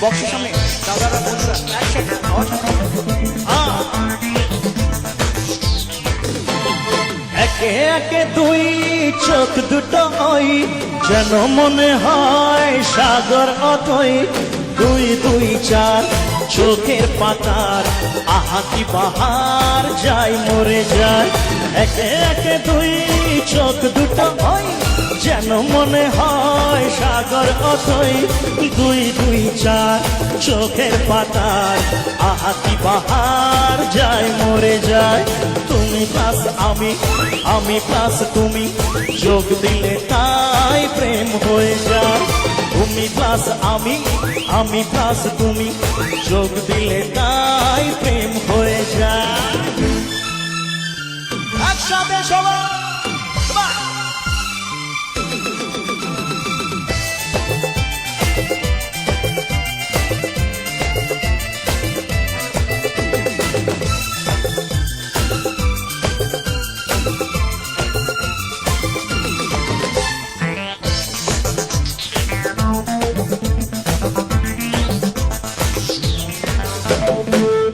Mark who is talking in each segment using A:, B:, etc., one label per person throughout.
A: বক্সের সামনে দাদারা বন্ধুরা একসাথে আওয়াজ হবে। একে একে দুই চোখ দুটো ওই যেন মনে হয় সাগর অতই, দুই দুই চার চোখের পাতার আহা কি বাহার যায় মরে যায়। একে একে দুই চোখ দুটো ওই যেন মনে হয় সাগর অতই, দুই দুই চার চোখের পাতার আহা কি বাহার যায় মরে যায়। তুমি প্লাস আমি প্লাস তুমি, যোগ দিলে তাই প্রেম হয়ে যায়। তুমি প্লাস আমি প্লাস তুমি, যোগ দিলে তাই প্রেম হয়ে যায়। একসাথে সবাই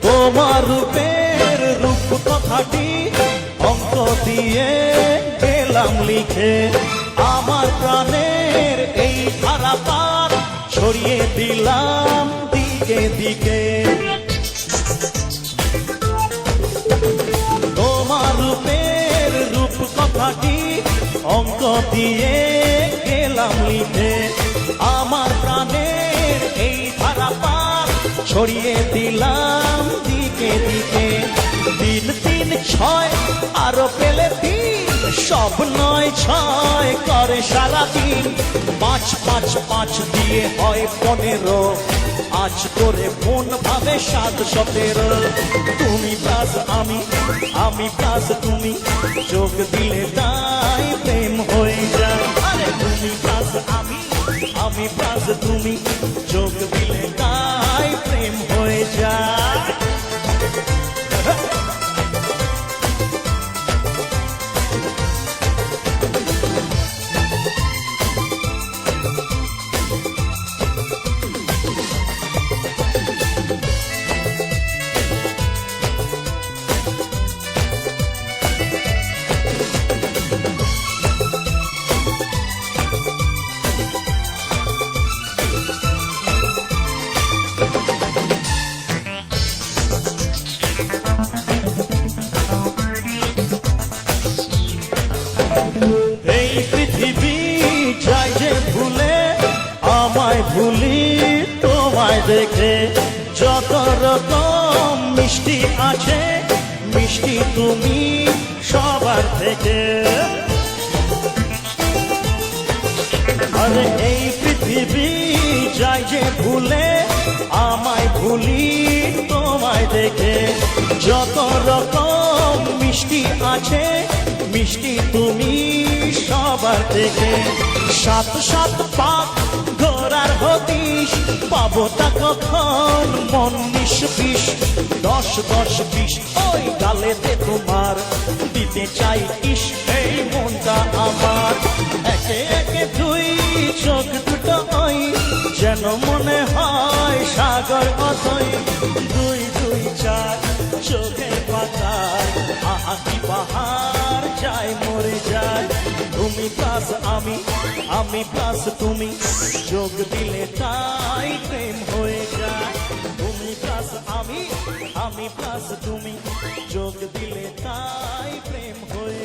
A: তোমার রূপের রূপ কথাটি অঙ্ক দিয়ে গেলাম লিখে, আমার প্রাণের এই ধারা পার ছড়িয়ে দিলাম দিকে দিকে। তোমার রূপের রূপ কথাটি অঙ্ক দিয়ে গেলাম লিখে, আমার প্রাণের এই ধারা পার ছড়িয়ে দিলাম দিকে দিকে। তিন তিন ছয় আরো পেলে তিন, সব নয় ছয় করে সারাদিন। পাঁচ পাঁচ পাঁচ দিয়ে হয় 15, আজ করে মন ভাবে 7 17। তুমি প্লাস আমি প্লাস তুমি, যোগ দিলে তাই প্রেম হয়ে যায়। আরে তুমি প্লাস আমি প্লাস তুমি, যোগ দিলে তাই প্রেম হয়ে যায়। এই পৃথিবী যায় যে ভুলে, আমায় ভুলি তোমায় দেখে। যত রকম মিষ্টি আছে, মিষ্টি তুমি সবার থেকে। আরে এই পৃথিবী যায় যে ভুলে, আমায় ভুলি তোমায় দেখে। যত রকম মিষ্টি আছে, মিষ্টি তুমি সবার থেকে। 7 7 পাক ঘোরার হদিশ, পাবো তা কখন মন 19 20 10 20 ওই গালেতে তোমার দিতে চাই ইস এই মনটা আমার। একে একে দুই চোখ দুটো ওই যেন মনে হয় সাগর অথই, দুই দুই চার চোখের পাতার আহা কি বাহার যায় মরে যায়। তুমি প্লাস আমি প্লাস তুমি, যোগ দিলে তাই প্রেম হয়ে যায়। তুমি প্লাস আমি প্লাস তুমি, যোগ দিলে তাই প্রেম হয়ে